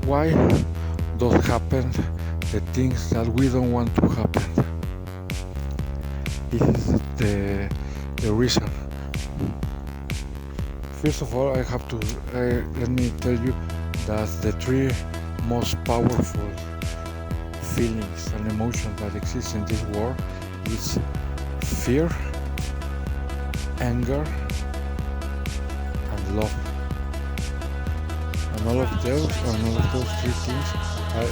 Why does happen the things that we don't want to happen? This is the reason. First of all, I have to let me tell you that the three most powerful feelings and emotions that exist in this world is fear, anger, and love. And all of those three things are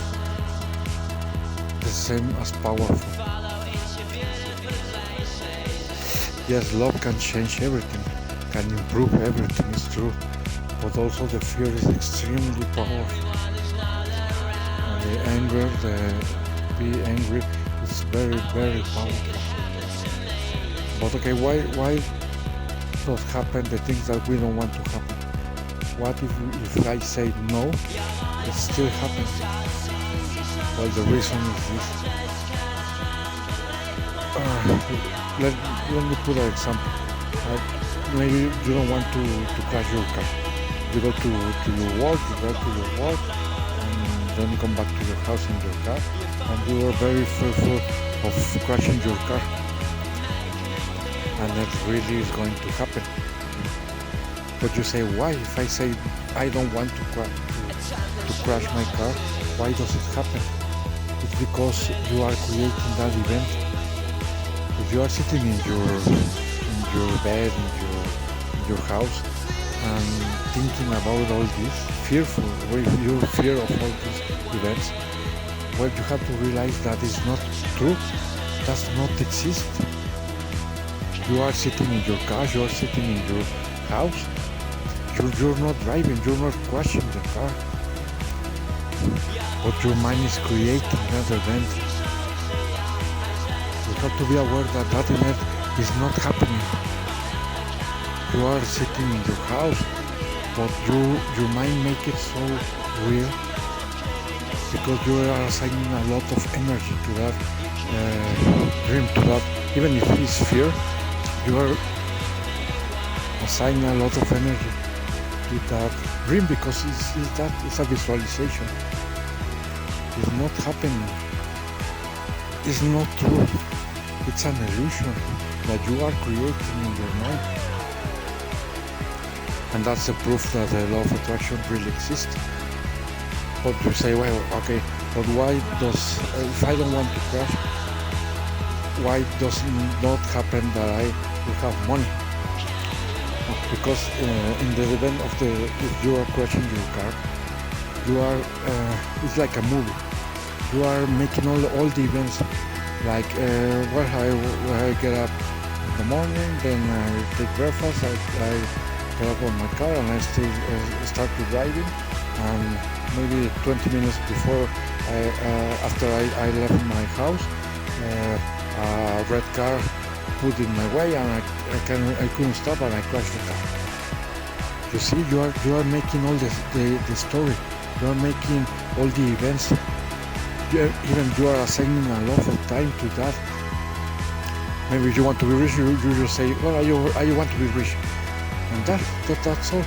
the same as powerful. Yes, love can change everything, can improve everything, it's true. But also the fear is extremely powerful. And the anger, the be angry is very, very powerful. But okay, why does happen the things that we don't want to happen? What if I say no, it still happens? Well, the reason is this. Let me put an example. Maybe you don't want to crash your car. You go to your work, and then you come back to your house in your car, and you are very fearful of crashing your car. And that really is going to happen. But you say, why? If I say I don't want to crash my car, why does it happen? It's because you are creating that event. If you are sitting in your bed, in your house, and thinking about all this, fearful, you fear of all these events, well, you have to realize that it's not true. Does not exist. You are sitting in your car, you are sitting in your house, you're not driving, you're not crashing the car. But your mind is creating that event. You have to be aware that that event is not happening. You are sitting in your house, but your mind makes it so real because you are assigning a lot of energy to that dream, to that, even if it's fear, you are assigning a lot of energy to that dream because it's a visualization. It's not happening. It's not true. It's an illusion that you are creating in your mind. And that's the proof that the law of attraction really exists. But you say, well, okay, but why does, if I don't want to crash, why does it not happen that I will have money? Because in the event of if you are crashing your car, you are, it's like a movie. You are making all the events, like I get up in the morning, then I take breakfast, I get up on my car and I start to driving, and maybe 20 minutes before after I left my house, a red car put in my way and I couldn't stop and I crashed the car. You see, you are making all the story. You are making all the events. Even you are assigning a lot of time to that. Maybe you want to be rich, you just say, well, I want to be rich. And that's all.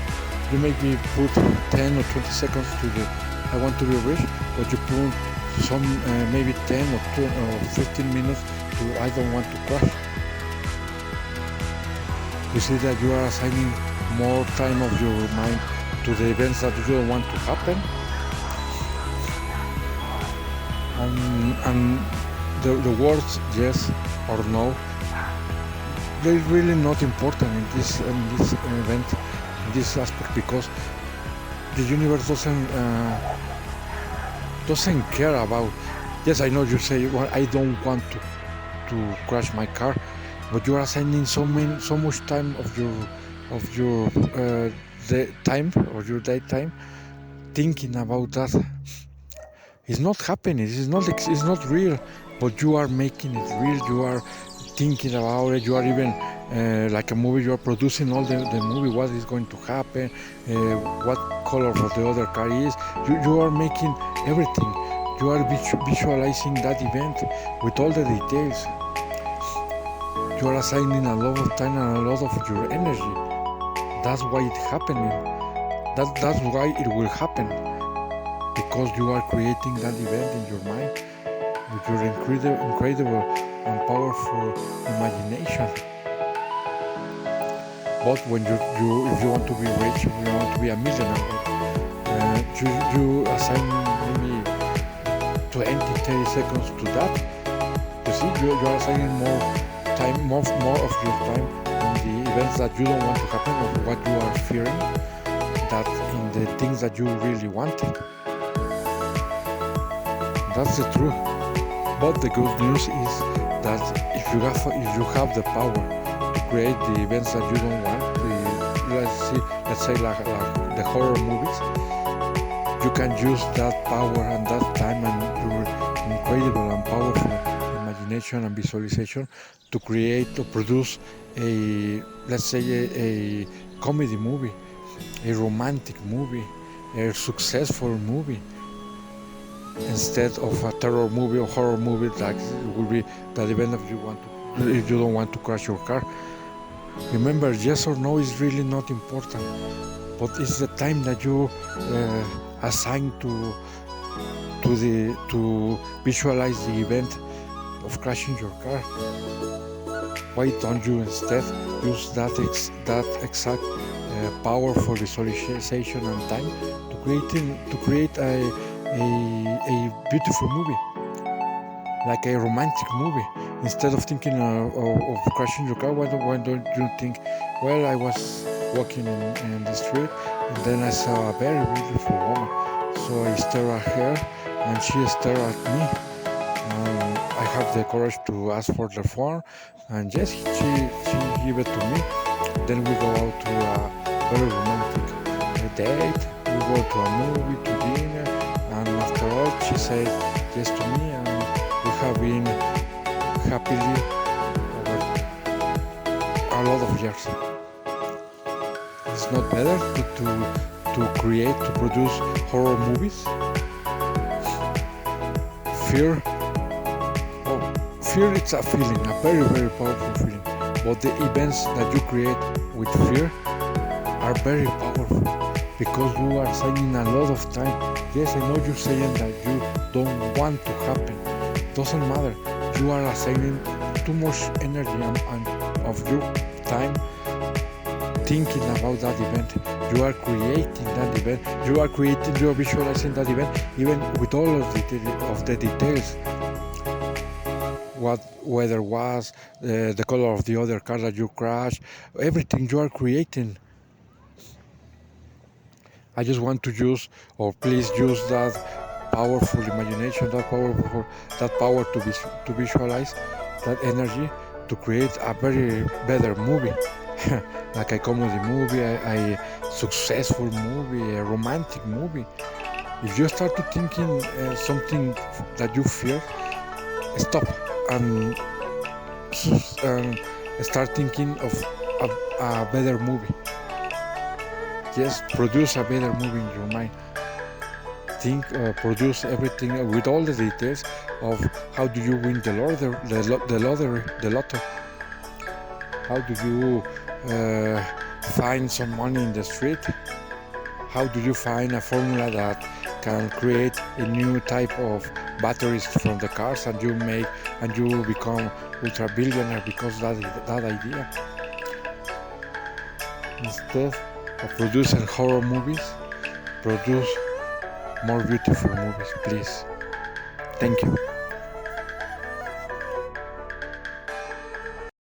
You maybe put 10 or 20 seconds to the I want to be rich, but you put some maybe 10 or 15 minutes to I don't want to crash. You see that you are assigning more time of your mind to the events that you don't want to happen. And the words yes or no, they're really not important in this event, in this aspect, because the universe doesn't care about. Yes, I know you say, well, I don't want to crash my car, but you are assigning so much time of your time or your daytime thinking about that. It's not happening. It's not real, but you are making it real. You are thinking about it. You are even like a movie. You are producing all the movie. What is going to happen? What color of the other car is? You are making everything. You are visualizing that event with all the details. You are assigning a lot of time and a lot of your energy. That's why it's happening. That's why it will happen. because you are creating that event in your mind with your incredible and powerful imagination. But when if you want to be rich, if you want to be a millionaire, you assign maybe 20, 30 seconds to that. You see, you are assigning more time, more of your time in the events that you don't want to happen, or what you are fearing, that in the things that you really wanted. That's the truth. But the good news is that if you have the power to create the events that you don't want, let's say like the horror movies, you can use that power and that time and your incredible and powerful imagination and visualization to create or produce let's say a comedy movie, a romantic movie, a successful movie, instead of a terror movie or horror movie like will be that event if you don't want to crash your car. Remember, yes or no is really not important, but it's the time that you assign to visualize the event of crashing your car. Why don't you instead use that exact powerful visualization and time to create a beautiful movie, like a romantic movie? Instead of thinking of crashing your car, why don't you think, well, I was walking in the street and then I saw a very beautiful woman, so I stared at her and she stared at me. I had the courage to ask for the phone, and yes, she gave it to me. Then we go out to a very romantic date. We go to a movie, to dinner, and after all, she said yes to me, and we have been happily over a lot of years. It's not better to produce horror movies? Fear, it's a feeling, a very, very powerful feeling. But the events that you create with fear are very powerful because you are assigning a lot of time. Yes, I know you're saying that you don't want to happen. Doesn't matter. You are assigning too much energy and of your time thinking about that event. You are creating that event. You are visualizing that event, even with all of the details. Whether was the color of the other car that you crashed, everything you are creating. I just want to use, or please use that powerful imagination, that power to visualize that energy to create a very better movie, like a comedy movie, a successful movie, a romantic movie. If you start to thinking something that you fear, stop and start thinking of a better movie. Yes, produce a better movie in your mind. Produce everything with all the details of how do you win the lotto. How do you find some money in the street? How do you find a formula that can create a new type of batteries from the cars, and you become ultra billionaire because that idea? Instead of producing horror movies, produce more beautiful movies, please. Thank you.